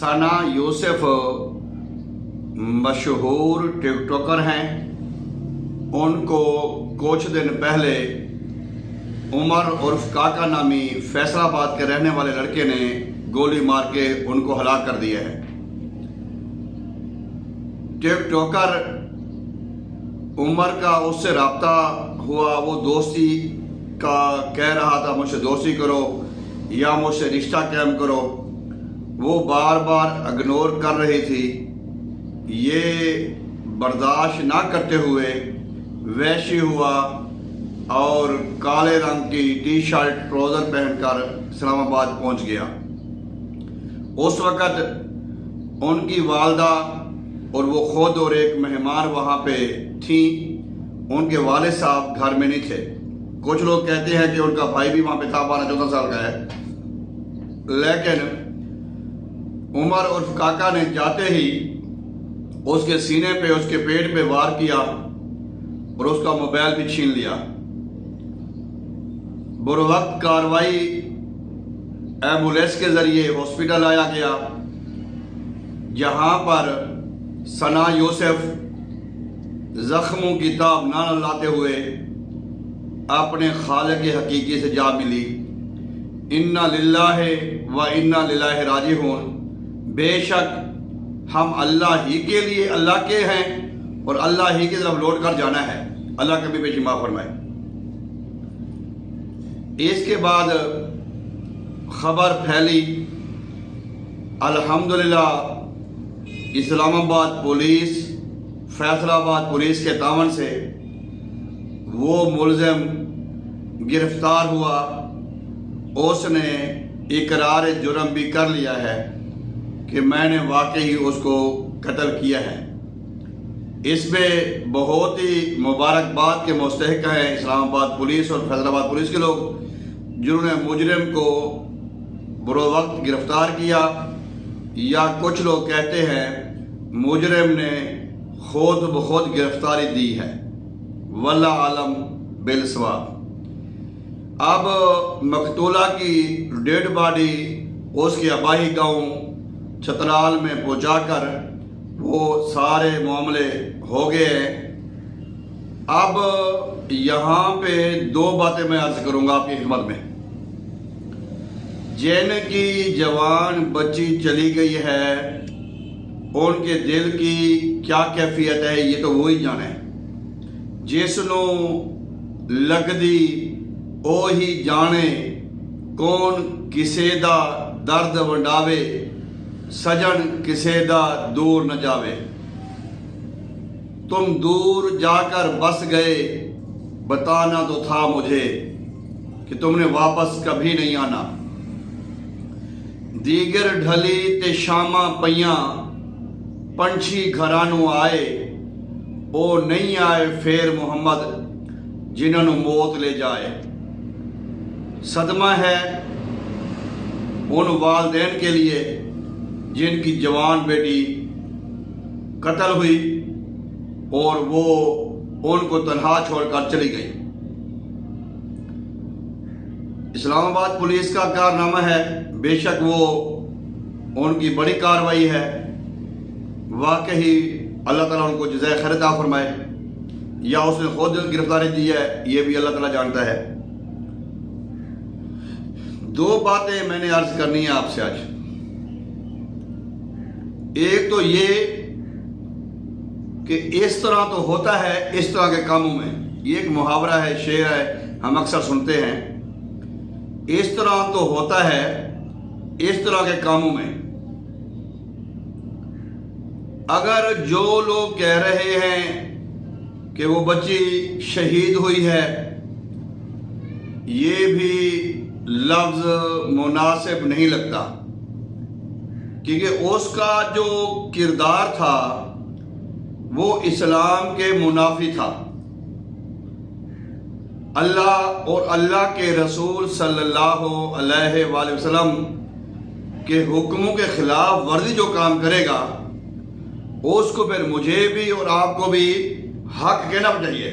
ثنا یوسف مشہور ٹک ٹاکر ہیں. ان کو کچھ دن پہلے عمر عرف کاکا نامی فیصل آباد کے رہنے والے لڑکے نے گولی مار کے ان کو ہلاک کر دیا ہے. ٹک ٹاکر عمر کا اس سے رابطہ ہوا، وہ دوستی کا کہہ رہا تھا مجھ سے دوستی کرو یا مجھ سے رشتہ قائم کرو، وہ بار بار اگنور کر رہی تھی. یہ برداشت نہ کرتے ہوئے ویشی ہوا اور کالے رنگ کی ٹی شرٹ ٹراؤزر پہن کر اسلام آباد پہنچ گیا. اس وقت ان کی والدہ اور وہ خود اور ایک مہمان وہاں پہ تھیں. ان کے والد صاحب گھر میں نہیں تھے. کچھ لوگ کہتے ہیں کہ ان کا بھائی بھی وہاں پہ تھا، 12-14 سال کا ہے. لیکن عمر عرف کاکا نے جاتے ہی اس کے سینے پہ، اس کے پیٹ پہ وار کیا اور اس کا موبائل بھی چھین لیا. بروقت کاروائی ایمبولینس کے ذریعے ہاسپٹل لایا گیا، جہاں پر ثنا یوسف زخموں کی تاب نہ لاتے ہوئے اپنے خالق حقیقی سے جا ملی. انا للہ و انا الیہ راجعون. بے شک ہم اللہ ہی کے لیے اللہ کے ہیں اور اللہ ہی کی طرف لوٹ کر جانا ہے. اللہ کبھی پیشی معاف فرمائے. اس کے بعد خبر پھیلی، الحمدللہ اسلام آباد پولیس، فیصل آباد پولیس کے تعاون سے وہ ملزم گرفتار ہوا. اس نے اقرار جرم بھی کر لیا ہے کہ میں نے واقعی اس کو قتل کیا ہے. اس میں بہت ہی مبارکباد کے مستحق ہیں اسلام آباد پولیس اور فیصل آباد پولیس کے لوگ، جنہوں نے مجرم کو بروقت گرفتار کیا. یا کچھ لوگ کہتے ہیں مجرم نے خود بخود گرفتاری دی ہے. واللہ عالم بالصواب. اب مقتولہ کی ڈیڈ باڈی اس کے آبائی گاؤں چترال میں پہنچا کر وہ سارے معاملے ہو گئے ہیں. اب یہاں پہ 2 باتیں میں عرض کروں گا آپ کی خدمت میں. جن کی جوان بچی چلی گئی ہے ان کے دل کی کیا کیفیت ہے یہ تو وہی جانے. جس نو لگدی اوہی جانے، کون کسے دا درد ونڈاوے، سجن کسے دا دور نہ جاوے. تم دور جا کر بس گئے، بتانا تو تھا مجھے کہ تم نے واپس کبھی نہیں آنا. دیگر ڈھلی تے شاماں پیاں، پنچھی گھرانوں آئے، او نہیں آئے پھر محمد جنہوں نے موت لے جائے. صدمہ ہے ان والدین کے لیے جن کی جوان بیٹی قتل ہوئی اور وہ ان کو تنہا چھوڑ کر چلی گئی. اسلام آباد پولیس کا کارنامہ ہے، بے شک وہ ان کی بڑی کارروائی ہے. واقعی اللہ تعالیٰ ان کو جزائے خیر عطا فرمائے، یا اس نے خود گرفتاری دی ہے یہ بھی اللہ تعالیٰ جانتا ہے. 2 باتیں میں نے عرض کرنی ہے آپ سے آج. ایک تو یہ کہ اس طرح تو ہوتا ہے اس طرح کے کاموں میں. یہ ایک محاورہ ہے، شعر ہے، ہم اکثر سنتے ہیں. اس طرح تو ہوتا ہے اس طرح کے کاموں میں. اگر جو لوگ کہہ رہے ہیں کہ وہ بچی شہید ہوئی ہے، یہ بھی لفظ مناسب نہیں لگتا، کیونکہ اس کا جو کردار تھا وہ اسلام کے منافی تھا. اللہ اور اللہ کے رسول صلی اللہ علیہ وآلہ وسلم کے حکموں کے خلاف ورزی جو کام کرے گا اس کو پھر مجھے بھی اور آپ کو بھی حق کہنا چاہیے.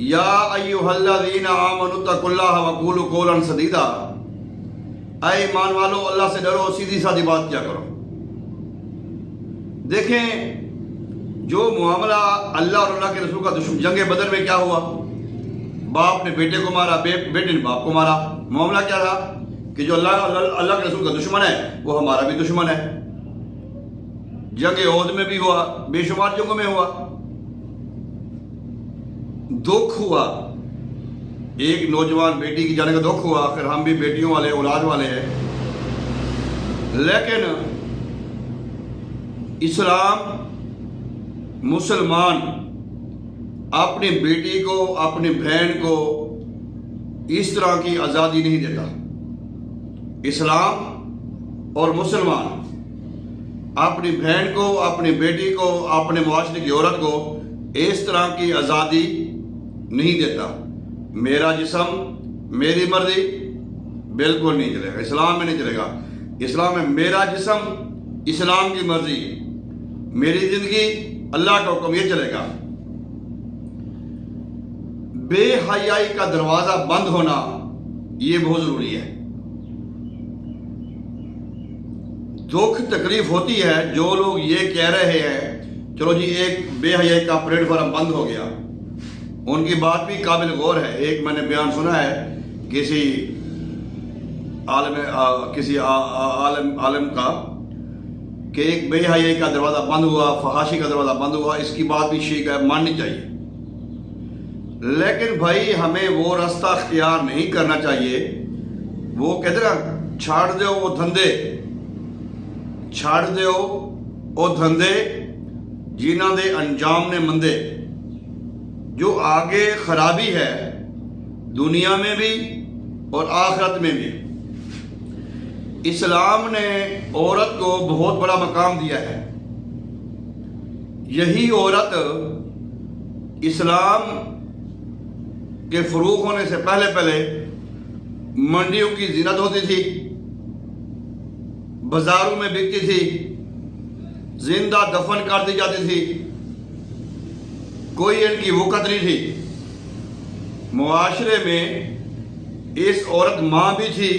یا ایھا الذین آمنوا اتقوا اللہ وقولوا قولا سدیدا. اے ایمان والو اللہ سے ڈرو، سیدھی سادھی بات کیا کرو۔ دیکھیں جو معاملہ اللہ اور اللہ کے رسول کا دشمن، جنگ بدر میں کیا ہوا؟ باپ نے بیٹے کو مارا، بیٹے نے باپ کو مارا۔ معاملہ کیا تھا کہ جو اللہ کے رسول کا دشمن ہے وہ ہمارا بھی دشمن ہے۔ جنگ عہد میں بھی ہوا، بے شمار جنگوں میں ہوا۔ دکھ ہوا، ایک نوجوان بیٹی کی جانے کا دکھ ہوا، آخر ہم بھی بیٹیوں والے اولاد والے ہیں، لیکن اسلام مسلمان اپنی بیٹی کو، اپنی بہن کو اس طرح کی آزادی نہیں دیتا۔ اسلام اور مسلمان اپنی بہن کو، اپنی بیٹی کو، اپنے معاشرے کی عورت کو اس طرح کی آزادی نہیں دیتا۔ میرا جسم میری مرضی بالکل نہیں چلے گا، اسلام میں نہیں چلے گا۔ اسلام میں میرا جسم اسلام کی مرضی، میری زندگی اللہ کا حکم، یہ چلے گا۔ بے حیائی کا دروازہ بند ہونا یہ بہت ضروری ہے۔ دکھ تکلیف ہوتی ہے جو لوگ یہ کہہ رہے ہیں چلو جی ایک بے حیائی کا پلیٹ فارم بند ہو گیا، ان کی بات بھی قابل غور ہے۔ ایک میں نے بیان سنا ہے کسی عالم کا کہ ایک بے حیائی کا دروازہ بند ہوا، فحاشی کا دروازہ بند ہوا، اس کی بات بھی شیعہ ماننی چاہیے۔ لیکن بھائی ہمیں وہ راستہ اختیار نہیں کرنا چاہیے۔ وہ کہتے ہیں چھاڑ دو وہ دھندے، چھاڑ دو وہ دھندے جنہاں دے انجام نے مندے۔ جو آگے خرابی ہے دنیا میں بھی اور آخرت میں بھی۔ اسلام نے عورت کو بہت بڑا مقام دیا ہے۔ یہی عورت اسلام کے فروغ ہونے سے پہلے منڈیوں کی زینت ہوتی تھی، بازاروں میں بکتی تھی، زندہ دفن کر دی جاتی تھی، کوئی ان کی وقت نہیں تھی۔ معاشرے میں اس عورت ماں بھی تھی،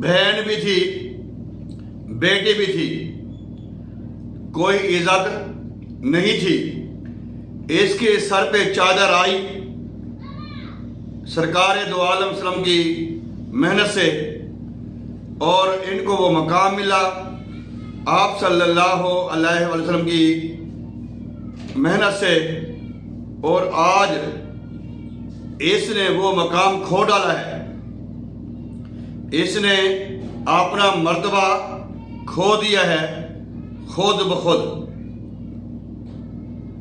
بہن بھی تھی، بیٹی بھی تھی، کوئی عزت نہیں تھی۔ اس کے سر پہ چادر آئی سرکار دو عالم وسلم کی محنت سے، اور ان کو وہ مقام ملا آپ صلی اللہ علیہ وسلم کی محنت سے، اور آج اس نے وہ مقام کھو ڈالا ہے۔ اس نے اپنا مرتبہ کھو دیا ہے خود بخود۔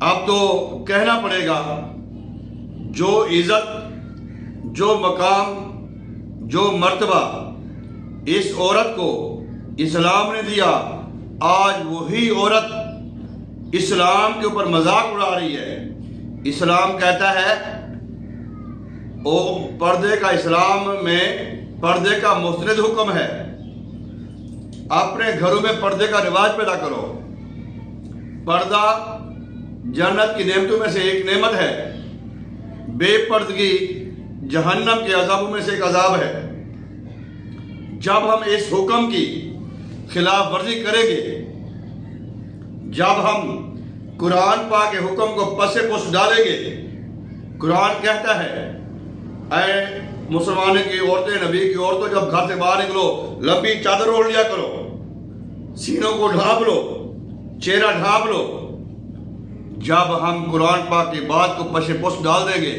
اب تو کہنا پڑے گا جو عزت، جو مقام، جو مرتبہ اس عورت کو اسلام نے دیا، آج وہی عورت اسلام کے اوپر مذاق اڑا رہی ہے۔ اسلام کہتا ہے وہ پردے کا، اسلام میں پردے کا مستند حکم ہے۔ اپنے گھروں میں پردے کا رواج پیدا کرو۔ پردہ جنت کی نعمتوں میں سے ایک نعمت ہے، بے پردگی جہنم کے عذابوں میں سے ایک عذاب ہے۔ جب ہم اس حکم کی خلاف ورزی کریں گے، جب ہم قرآن پاک کے حکم کو پس پش ڈالیں گے، قرآن کہتا ہے اے مسلمانوں کی عورتیں، نبی کی عورتوں، جب گھر سے باہر نکلو لمبی چادر اوڑھ لیا کرو، سینوں کو ڈھانپ لو، چہرہ ڈھانپ لو۔ جب ہم قرآن پاک کی بات کو پس پش ڈال دیں گے،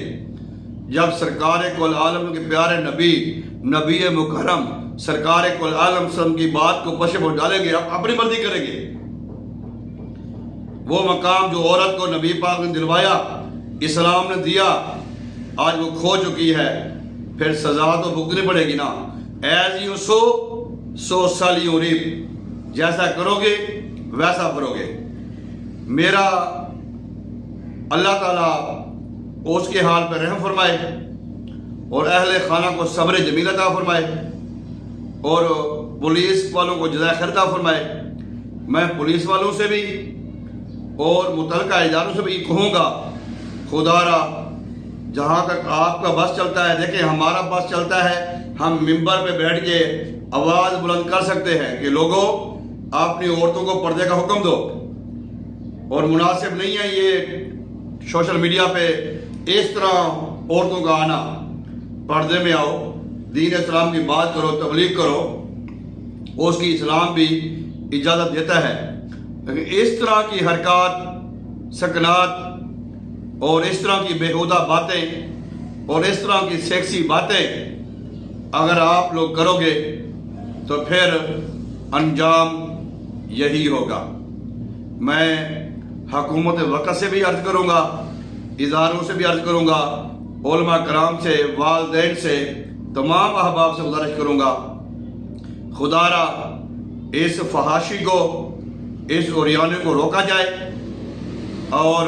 جب سرکار کل عالم کے پیارے نبی مکرم سرکار کل عالم وسلم کی بات کو پس پش ڈالیں گے، اپنی مرضی کریں گے، وہ مقام جو عورت کو نبی پاک نے دلوایا، اسلام نے دیا، آج وہ کھو چکی ہے، پھر سزا تو بھگتنی پڑے گی نا۔ ایز یو سو سال یو ریپ، جیسا کرو گے ویسا کرو گے۔ میرا اللہ تعالیٰ اس کے حال پر رحم فرمائے، اور اہل خانہ کو صبر جمیل عطا فرمائے، اور پولیس والوں کو جزائے خیر عطا فرمائے۔ میں پولیس والوں سے بھی اور متعلقہ اداروں سے بھی کہوں گا، خدا را جہاں تک آپ کا بس چلتا ہے، دیکھیں ہمارا بس چلتا ہے، ہم ممبر پہ بیٹھ کے آواز بلند کر سکتے ہیں کہ لوگوں اپنی عورتوں کو پردے کا حکم دو، اور مناسب نہیں ہے یہ سوشل میڈیا پہ اس طرح عورتوں کا آنا۔ پردے میں آؤ، دین اسلام کی بات کرو، تبلیغ کرو، اس کی اسلام بھی اجازت دیتا ہے، لیکن اس طرح کی حرکات، سکنات اور اس طرح کی بیہودہ باتیں اور اس طرح کی سیکسی باتیں اگر آپ لوگ کرو گے تو پھر انجام یہی ہوگا۔ میں حکومت وقت سے بھی عرض کروں گا، اداروں سے بھی عرض کروں گا، علماء کرام سے، والدین سے، تمام احباب سے گزارش کروں گا، خدا را اس فحاشی کو، اس اوریانے کو روکا جائے، اور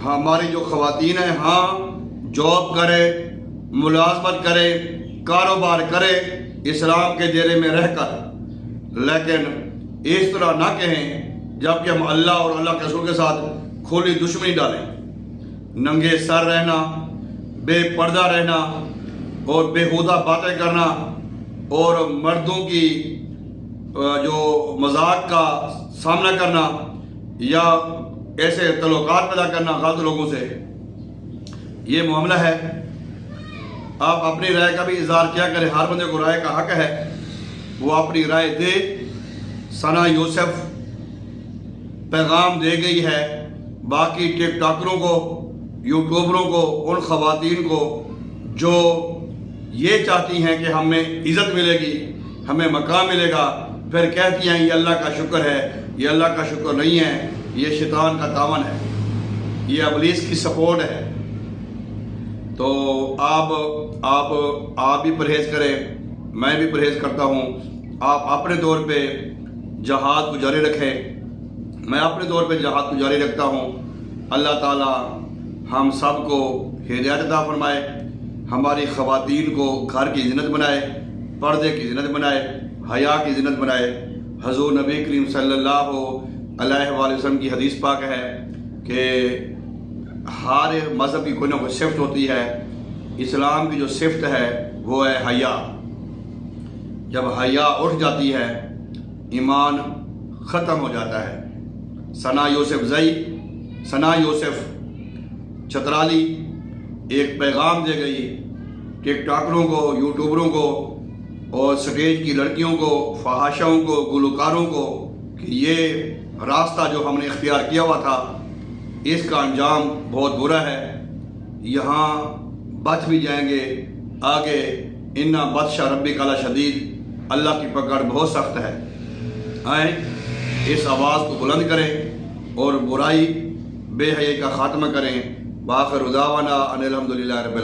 ہماری جو خواتین ہیں ہاں جاب کرے، ملازمت کرے، کاروبار کرے اسلام کے دائرے میں رہ کر، لیکن اس طرح نہ کہیں جبکہ ہم اللہ اور اللہ کے رسول کے ساتھ کھلی دشمنی ڈالیں۔ ننگے سر رہنا، بے پردہ رہنا اور بیہودہ باتیں کرنا اور مردوں کی جو مذاق کا سامنا کرنا یا ایسے تعلقات پیدا کرنا غلط لوگوں سے، یہ معاملہ ہے۔ آپ اپنی رائے کا بھی اظہار کیا کریں، ہر بندے کو رائے کا حق ہے، وہ اپنی رائے دے۔ ثنا یوسف پیغام دے گئی ہے باقی ٹک ٹاکروں کو، یوٹیوبروں کو، ان خواتین کو جو یہ چاہتی ہیں کہ ہمیں عزت ملے گی، ہمیں مقام ملے گا، پھر کہتی ہیں یہ اللہ کا شکر ہے، یہ اللہ کا شکر نہیں ہے، یہ شیطان کا تعاون ہے، یہ ابلیس کی سپورٹ ہے۔ تو آپ بھی پرہیز کریں، میں بھی پرہیز کرتا ہوں۔ آپ اپنے طور پہ جہاد کو جاری رکھیں، میں اپنے طور پہ جہاد کو جاری رکھتا ہوں۔ اللہ تعالی ہم سب کو ہدایت عطا فرمائے، ہماری خواتین کو گھر کی زینت بنائے، پردے کی زینت بنائے، حیا کی زینت بنائے۔ حضور نبی کریم صلی اللہ علیہ وآلہ وسلم کی حدیث پاک ہے کہ ہر مذہب کی کوئی نہ کوئی صفت ہوتی ہے، اسلام کی جو صفت ہے وہ ہے حیا۔ جب حیا اٹھ جاتی ہے ایمان ختم ہو جاتا ہے۔ ثنا یوسف چترالی ایک پیغام دے گئی ٹک ٹاکروں کو، یوٹیوبروں کو اور سٹیج کی لڑکیوں کو، فحاشاؤں کو، گلوکاروں کو کہ یہ راستہ جو ہم نے اختیار کیا ہوا تھا اس کا انجام بہت برا ہے، یہاں بچ بھی جائیں گے آگے، اِنَّ بطشَ ربِّکَ لَشَدِیدٌ، اللہ کی پکڑ بہت سخت ہے۔ آئیں اس آواز کو بلند کریں اور برائی، بے حیائی کا خاتمہ کریں۔ وآخر دعوانا ان الحمدللہ رب العالمین۔